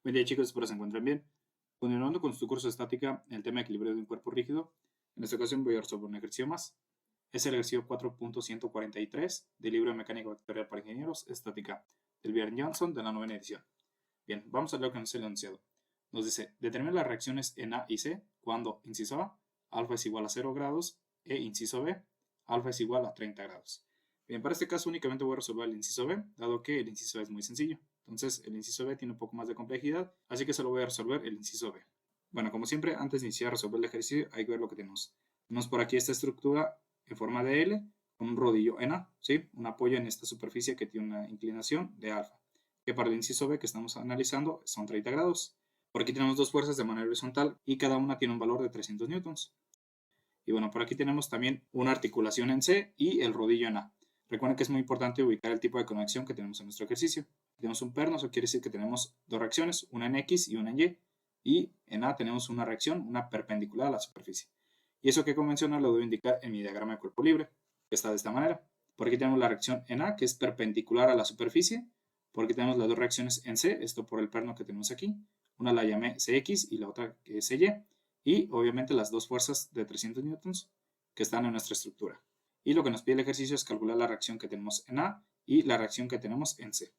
Buen día chicos, espero se encuentren bien. Continuando con su curso de estática, el tema de equilibrio de un cuerpo rígido, en esta ocasión voy a resolver un ejercicio más. Es el ejercicio 4.143 del libro de Mecánica Vectorial para Ingenieros, Estática, del Bjorn Johnson de la 9ª edición. Bien, vamos a ver lo que nos dice el enunciado. Nos dice, determina las reacciones en A y C cuando, inciso A, alfa es igual a 0 grados e inciso B, alfa es igual a 30 grados. Bien, para este caso únicamente voy a resolver el inciso B, dado que el inciso A es muy sencillo. Entonces el inciso B tiene un poco más de complejidad, así que solo voy a resolver el inciso B. Bueno, como siempre, antes de iniciar a resolver el ejercicio, hay que ver lo que tenemos. Tenemos por aquí esta estructura en forma de L, con un rodillo en A, ¿sí? Un apoyo en esta superficie que tiene una inclinación de alfa, que para el inciso B que estamos analizando son 30 grados. Por aquí tenemos dos fuerzas de manera horizontal y cada una tiene un valor de 300 newtons. Y bueno, por aquí tenemos también una articulación en C y el rodillo en A. Recuerden que es muy importante ubicar el tipo de conexión que tenemos en nuestro ejercicio. Tenemos un perno, eso quiere decir que tenemos dos reacciones, una en X y una en Y. Y en A tenemos una reacción, una perpendicular a la superficie. Y eso que convencional lo debo indicar en mi diagrama de cuerpo libre, que está de esta manera. Por aquí tenemos la reacción en A, que es perpendicular a la superficie. Por aquí tenemos las dos reacciones en C, esto por el perno que tenemos aquí. Una la llamé CX y la otra que es CY. Y obviamente las dos fuerzas de 300 newtons que están en nuestra estructura. Y lo que nos pide el ejercicio es calcular la reacción que tenemos en A y la reacción que tenemos en C.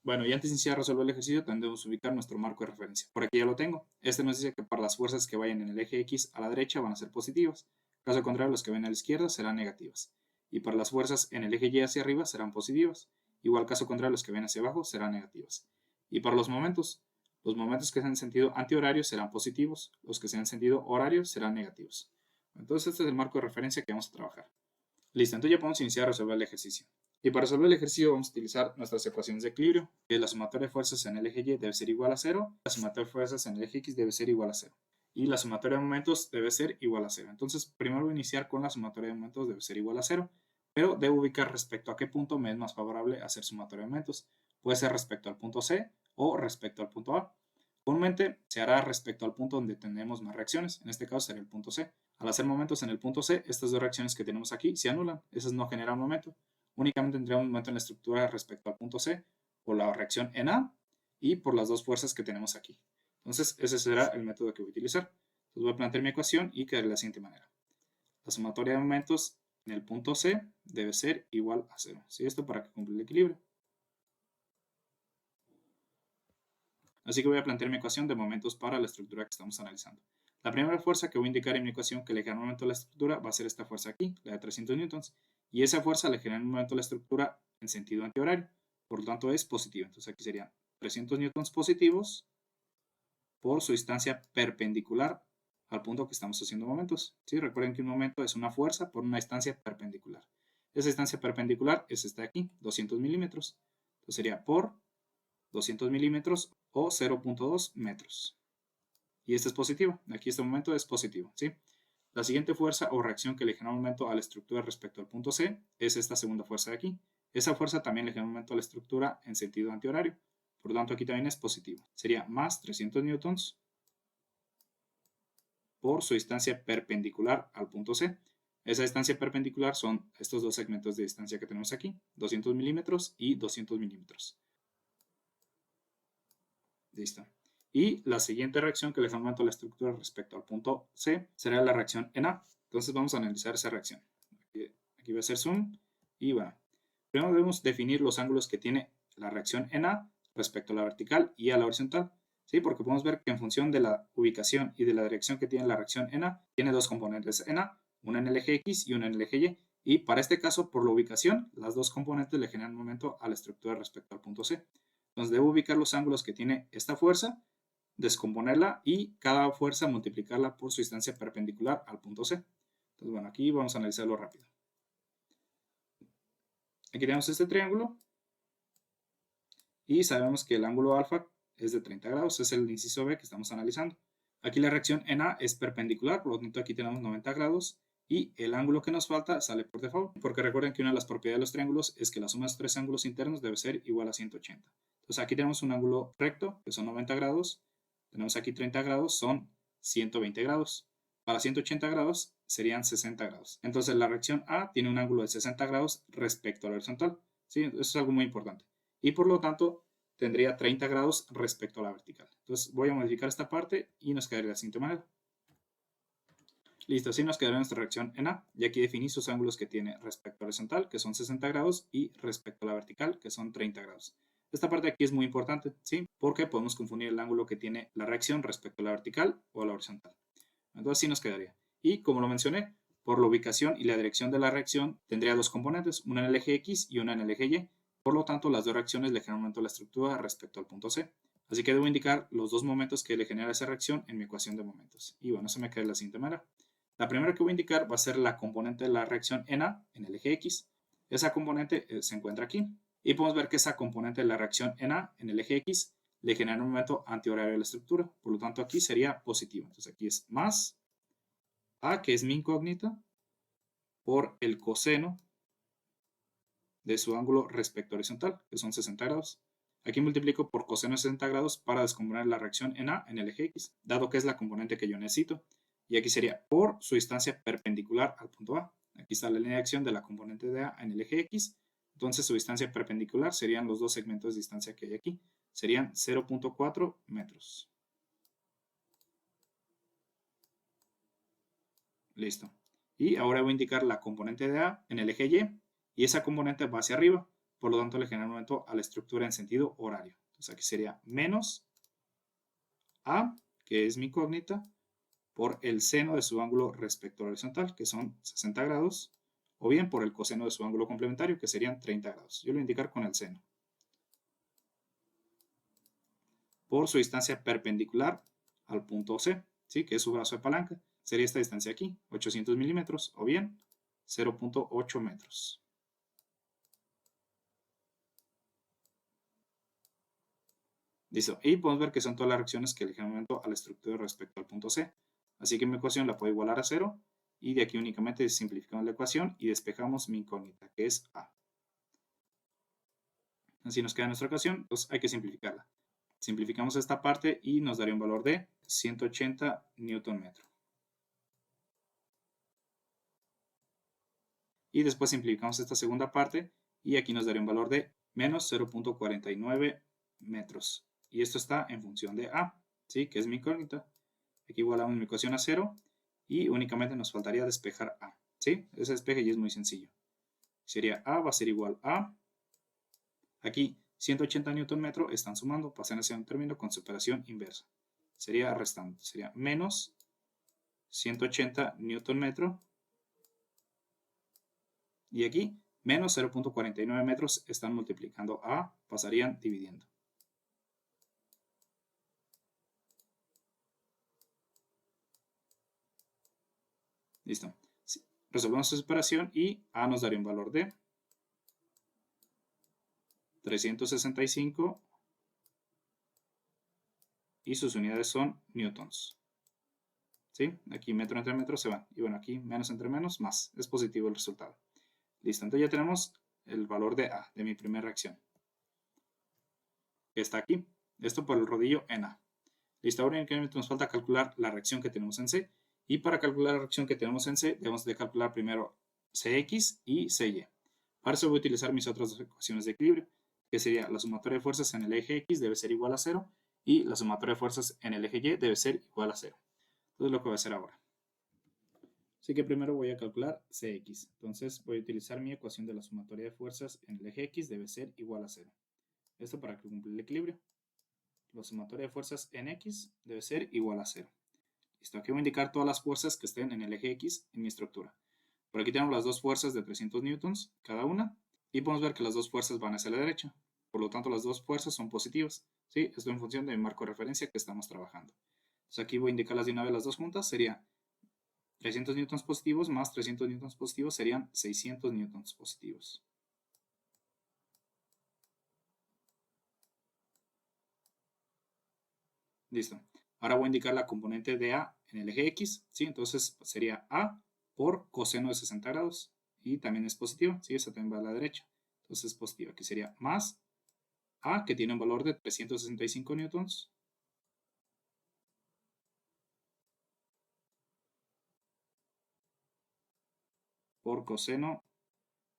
Bueno, y antes de iniciar a resolver el ejercicio, tendremos que ubicar nuestro marco de referencia. Por aquí ya lo tengo. Este nos dice que para las fuerzas que vayan en el eje X a la derecha van a ser positivas. Caso contrario, las que vayan a la izquierda serán negativas. Y para las fuerzas en el eje Y hacia arriba serán positivas. Igual caso contrario, las que vayan hacia abajo serán negativas. Y para los momentos que sean en sentido antihorario serán positivos. Los que sean en sentido horario serán negativos. Entonces este es el marco de referencia que vamos a trabajar. Listo, entonces ya podemos iniciar a resolver el ejercicio. Y para resolver el ejercicio vamos a utilizar nuestras ecuaciones de equilibrio, que la sumatoria de fuerzas en el eje Y debe ser igual a 0, la sumatoria de fuerzas en el eje X debe ser igual a 0, y la sumatoria de momentos debe ser igual a 0. Entonces, primero voy a iniciar con la sumatoria de momentos debe ser igual a 0, pero debo ubicar respecto a qué punto me es más favorable hacer sumatoria de momentos. Puede ser respecto al punto C o respecto al punto A. Comúnmente se hará respecto al punto donde tenemos más reacciones, en este caso sería el punto C. Al hacer momentos en el punto C, estas dos reacciones que tenemos aquí se anulan, esas no generan momento. Únicamente tendríamos un momento en la estructura respecto al punto C por la reacción en A y por las dos fuerzas que tenemos aquí. Entonces, ese será el método que voy a utilizar. Entonces, voy a plantear mi ecuación y quedará de la siguiente manera. La sumatoria de momentos en el punto C debe ser igual a 0. ¿Sí? Esto para que cumpla el equilibrio. Así que voy a plantear mi ecuación de momentos para la estructura que estamos analizando. La primera fuerza que voy a indicar en mi ecuación que le genera un momento a la estructura va a ser esta fuerza aquí, la de 300 newtons. Y esa fuerza le genera un momento a la estructura en sentido antihorario. Por lo tanto es positiva. Entonces aquí serían 300 newtons positivos por su distancia perpendicular al punto que estamos haciendo momentos. ¿Sí? Recuerden que un momento es una fuerza por una distancia perpendicular. Esa distancia perpendicular es esta de aquí, 200 milímetros. Entonces sería por 200 milímetros o 0.2 metros. Y esta es positiva. Aquí este momento es positivo. ¿Sí? La siguiente fuerza o reacción que le genera un momento a la estructura respecto al punto C es esta segunda fuerza de aquí. Esa fuerza también le genera un momento a la estructura en sentido antihorario. Por lo tanto, aquí también es positivo. Sería más 300 newtons por su distancia perpendicular al punto C. Esa distancia perpendicular son estos dos segmentos de distancia que tenemos aquí, 200 milímetros y 200 milímetros. Listo. Y la siguiente reacción que le da un momento a la estructura respecto al punto C será la reacción en A. Entonces vamos a analizar esa reacción. Aquí voy a hacer zoom y bueno, primero debemos definir los ángulos que tiene la reacción en A respecto a la vertical y a la horizontal. ¿Sí? Porque podemos ver que en función de la ubicación y de la dirección que tiene la reacción en A, tiene dos componentes en A, una en el eje X y una en el eje Y. Y para este caso, por la ubicación, las dos componentes le generan un momento a la estructura respecto al punto C. Entonces debo ubicar los ángulos que tiene esta fuerza, descomponerla y cada fuerza multiplicarla por su distancia perpendicular al punto C. Entonces bueno, aquí vamos a analizarlo rápido. Aquí tenemos este triángulo y sabemos que el ángulo alfa es de 30 grados, es el inciso B que estamos analizando. Aquí la reacción en A es perpendicular, por lo tanto aquí tenemos 90 grados y el ángulo que nos falta sale por default, porque recuerden que una de las propiedades de los triángulos es que la suma de los tres ángulos internos debe ser igual a 180. Entonces aquí tenemos un ángulo recto, que son 90 grados, tenemos aquí 30 grados, son 120 grados. Para 180 grados serían 60 grados. Entonces la reacción A tiene un ángulo de 60 grados respecto a la horizontal. ¿Sí? Eso es algo muy importante. Y por lo tanto, tendría 30 grados respecto a la vertical. Entonces voy a modificar esta parte y nos quedaría de la siguiente manera. Listo, así nos quedará nuestra reacción en A. Y aquí definí sus ángulos que tiene respecto a la horizontal, que son 60 grados, y respecto a la vertical, que son 30 grados. Esta parte de aquí es muy importante, ¿sí? Porque podemos confundir el ángulo que tiene la reacción respecto a la vertical o a la horizontal. Entonces así nos quedaría. Y como lo mencioné, por la ubicación y la dirección de la reacción tendría dos componentes, una en el eje X y una en el eje Y. Por lo tanto, las dos reacciones le generan un momento a la estructura respecto al punto C. Así que debo indicar los dos momentos que le genera esa reacción en mi ecuación de momentos. Y bueno, eso me queda de la siguiente manera. La primera que voy a indicar va a ser la componente de la reacción en A, en el eje X. Esa componente se encuentra aquí. Y podemos ver que esa componente de la reacción en A, en el eje X, le genera un momento antihorario a la estructura. Por lo tanto, aquí sería positivo. Entonces aquí es más A, que es mi incógnita, por el coseno de su ángulo respecto horizontal, que son 60 grados. Aquí multiplico por coseno de 60 grados para descomponer la reacción en A en el eje X, dado que es la componente que yo necesito. Y aquí sería por su distancia perpendicular al punto A. Aquí está la línea de acción de la componente de A en el eje X. Entonces su distancia perpendicular serían los dos segmentos de distancia que hay aquí. Serían 0.4 metros. Listo. Y ahora voy a indicar la componente de A en el eje Y esa componente va hacia arriba. Por lo tanto, le genera un momento a la estructura en sentido horario. Entonces aquí sería menos A, que es mi incógnita, por el seno de su ángulo respecto al horizontal, que son 60 grados, o bien por el coseno de su ángulo complementario, que serían 30 grados. Yo lo voy a indicar con el seno. Por su distancia perpendicular al punto C, ¿sí? Que es su brazo de palanca. Sería esta distancia aquí, 800 milímetros, o bien 0.8 metros. Listo. Y podemos ver que son todas las reacciones que le generan momento a la estructura respecto al punto C. Así que mi ecuación la puedo igualar a 0. Y de aquí únicamente simplificamos la ecuación y despejamos mi incógnita, que es A. Así nos queda nuestra ecuación, entonces hay que simplificarla. Simplificamos esta parte y nos daría un valor de 180 Nm. Y después simplificamos esta segunda parte y aquí nos daría un valor de menos 0.49 metros. Y esto está en función de A, ¿sí? Que es mi incógnita. Aquí igualamos mi ecuación a 0 y únicamente nos faltaría despejar A, ¿sí? Ese despeje ya es muy sencillo. Sería A va a ser igual a, aquí 180 Nm están sumando, pasan hacia un término con su operación inversa. Sería restando, sería menos 180 Nm y aquí menos 0.49 metros están multiplicando a, pasarían dividiendo. Listo. Sí. Resolvemos esta operación y a nos daría un valor de 365 y sus unidades son newtons. ¿Sí? Aquí metro entre metro se van. Y bueno, aquí menos entre menos, más. Es positivo el resultado. Listo, entonces ya tenemos el valor de A, de mi primera reacción. Que está aquí. Esto por el rodillo en A. Listo, ahora únicamente nos falta calcular la reacción que tenemos en C. Y para calcular la reacción que tenemos en C, debemos de calcular primero Cx y Cy. Para eso voy a utilizar mis otras dos ecuaciones de equilibrio, que sería la sumatoria de fuerzas en el eje X debe ser igual a 0 y la sumatoria de fuerzas en el eje Y debe ser igual a 0. Entonces lo que voy a hacer ahora. Así que primero voy a calcular Cx. Entonces voy a utilizar mi ecuación de la sumatoria de fuerzas en el eje X debe ser igual a 0. Esto para cumplir el equilibrio. La sumatoria de fuerzas en X debe ser igual a 0. Listo, aquí voy a indicar todas las fuerzas que estén en el eje X en mi estructura. Por aquí tenemos las dos fuerzas de 300 newtons cada una y podemos ver que las dos fuerzas van hacia la derecha. Por lo tanto, las dos fuerzas son positivas. ¿Sí? Esto en función del marco de referencia que estamos trabajando. Entonces aquí voy a indicarlas de una vez las dos juntas. Sería 300 newtons positivos más 300 newtons positivos serían 600 newtons positivos. Listo. Ahora voy a indicar la componente de A en el eje X. ¿Sí? Entonces sería A por coseno de 60 grados. Y también es positiva. ¿Sí? Esa también va a la derecha. Entonces es positiva. Aquí sería más A, que tiene un valor de 365 newtons. Por coseno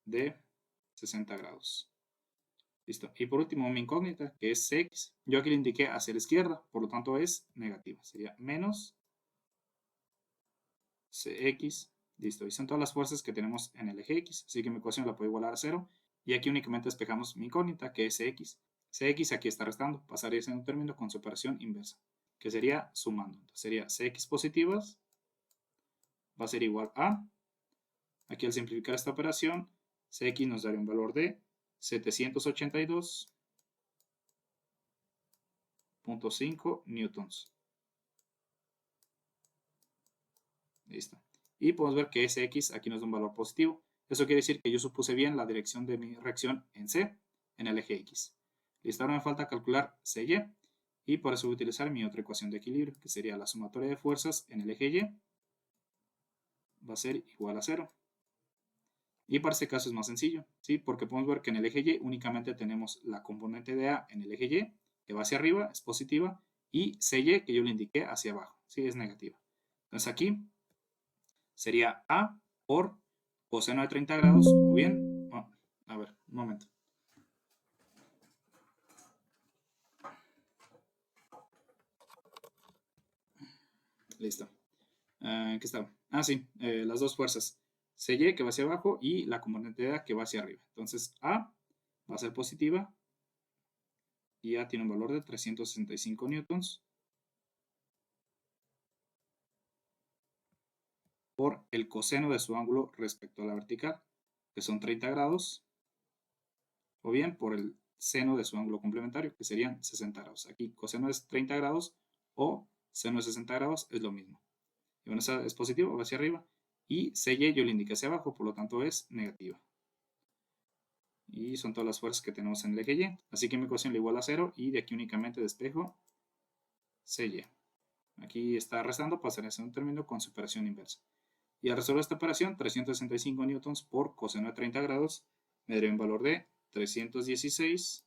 de 60 grados. Listo. Y por último, mi incógnita, que es Cx. Yo aquí le indiqué hacia la izquierda, por lo tanto es negativa. Sería menos Cx. Listo. Y son todas las fuerzas que tenemos en el eje X. Así que mi ecuación la puedo igualar a 0. Y aquí únicamente despejamos mi incógnita, que es Cx. Cx aquí está restando. Pasaría a ser un término con su operación inversa, que sería sumando. Entonces sería Cx positivas va a ser igual a, aquí al simplificar esta operación, Cx nos daría un valor de 782.5 newtons. Listo. Y podemos ver que Sx aquí nos da un valor positivo. Eso quiere decir que yo supuse bien la dirección de mi reacción en C, en el eje X. Listo, ahora me falta calcular Cy. Y por eso voy a utilizar mi otra ecuación de equilibrio, que sería la sumatoria de fuerzas en el eje Y. Va a ser igual a 0. Y para este caso es más sencillo, ¿sí? Porque podemos ver que en el eje Y únicamente tenemos la componente de A en el eje Y, que va hacia arriba, es positiva, y Cy, que yo le indiqué, hacia abajo, ¿sí? Es negativa. Entonces aquí sería A por coseno de 30 grados, o bien, a ver, un momento. Listo. ¿Qué estaba? Ah, sí, las dos fuerzas. Cy que va hacia abajo y la componente de A que va hacia arriba. Entonces A va a ser positiva y A tiene un valor de 365 newtons por el coseno de su ángulo respecto a la vertical, que son 30 grados, o bien por el seno de su ángulo complementario, que serían 60 grados. Aquí coseno es 30 grados o seno de 60 grados es lo mismo. Y bueno, esa es positivo, va hacia arriba. Y Cy yo le indiqué hacia abajo, por lo tanto es negativa. Y son todas las fuerzas que tenemos en el eje Y. Así que mi ecuación le iguala a 0 y de aquí únicamente despejo Cy. Aquí está restando, pasaría a ser un término con su operación inversa. Y al resolver esta operación, 365 newtons por coseno de 30 grados me daría un valor de 316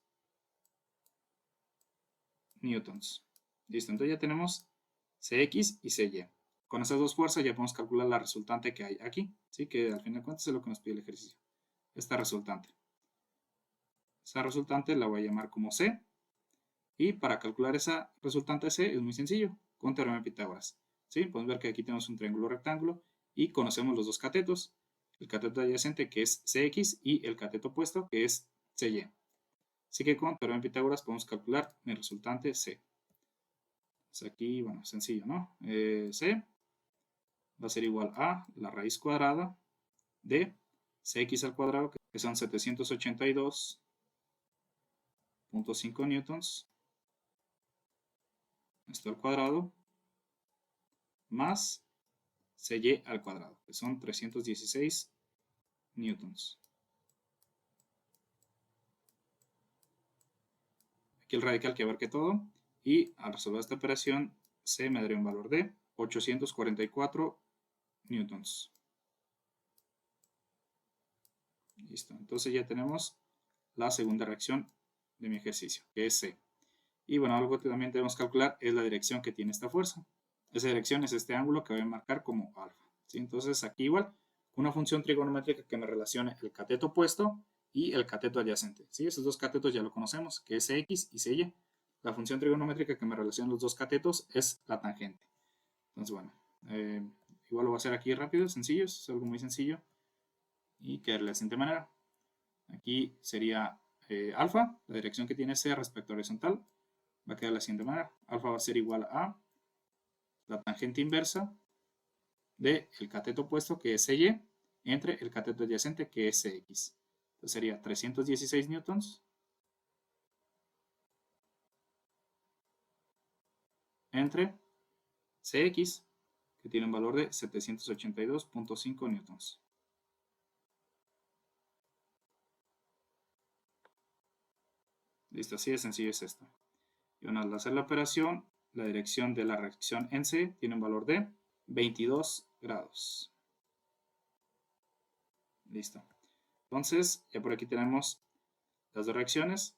newtons. Listo, entonces ya tenemos Cx y Cy. Con esas dos fuerzas ya podemos calcular la resultante que hay aquí, ¿sí? Que al fin de cuentas es lo que nos pide el ejercicio. Esta resultante. Esa resultante la voy a llamar como C. Y para calcular esa resultante C es muy sencillo, con teorema de Pitágoras. ¿Sí? Podemos ver que aquí tenemos un triángulo rectángulo y conocemos los dos catetos. El cateto adyacente que es Cx y el cateto opuesto que es Cy. Así que con teorema de Pitágoras podemos calcular mi resultante C. Entonces aquí, bueno, sencillo, ¿no? C va a ser igual a la raíz cuadrada de Cx al cuadrado, que son 782.5 newtons, esto al cuadrado, más Cy al cuadrado, que son 316 newtons. Aquí el radical que abarque todo, y al resolver esta operación, C me daría un valor de 844 newtons. Listo, entonces ya tenemos la segunda reacción de mi ejercicio, que es C. Y bueno, algo que también debemos calcular es la dirección que tiene esta fuerza. Esa dirección es este ángulo que voy a marcar como alfa. ¿Sí? Entonces aquí igual, una función trigonométrica que me relacione el cateto opuesto y el cateto adyacente. ¿Sí? Esos dos catetos ya lo conocemos, que es X y Cy. La función trigonométrica que me relaciona los dos catetos es la tangente. Entonces bueno, igual lo voy a hacer aquí rápido, sencillo, es algo muy sencillo. Y queda de la siguiente manera. Aquí sería alfa, la dirección que tiene C respecto a horizontal, va a quedar de la siguiente manera. Alfa va a ser igual a la tangente inversa del cateto opuesto, que es Cy, entre el cateto adyacente, que es Cx. Entonces sería 316 newtons entre Cx, que tiene un valor de 782.5 newtons. Listo, así de sencillo es esto. Y bueno, al hacer la operación, la dirección de la reacción en C tiene un valor de 22 grados. Listo. Entonces, ya por aquí tenemos las dos reacciones,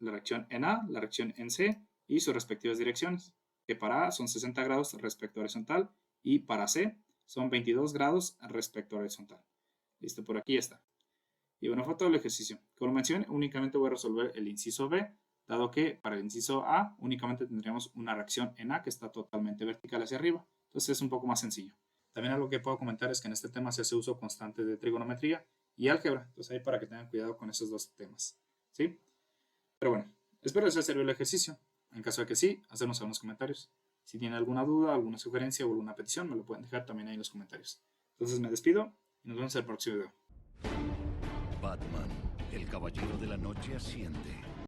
la reacción en A, la reacción en C y sus respectivas direcciones, que para A son 60 grados respecto a horizontal y para C son 22 grados respecto a horizontal. Listo, por aquí está. Y una foto del ejercicio. Como mencioné, únicamente voy a resolver el inciso B, dado que para el inciso A únicamente tendríamos una reacción en A que está totalmente vertical hacia arriba. Entonces es un poco más sencillo. También algo que puedo comentar es que en este tema se hace uso constante de trigonometría y álgebra. Entonces ahí para que tengan cuidado con esos dos temas. ¿Sí? Pero bueno, espero les haya servido el ejercicio. En caso de que sí, hacernos algunos comentarios. Si tienen alguna duda, alguna sugerencia o alguna petición, me lo pueden dejar también ahí en los comentarios. Entonces me despido y nos vemos en el próximo video. Batman, el caballero de la noche asciende.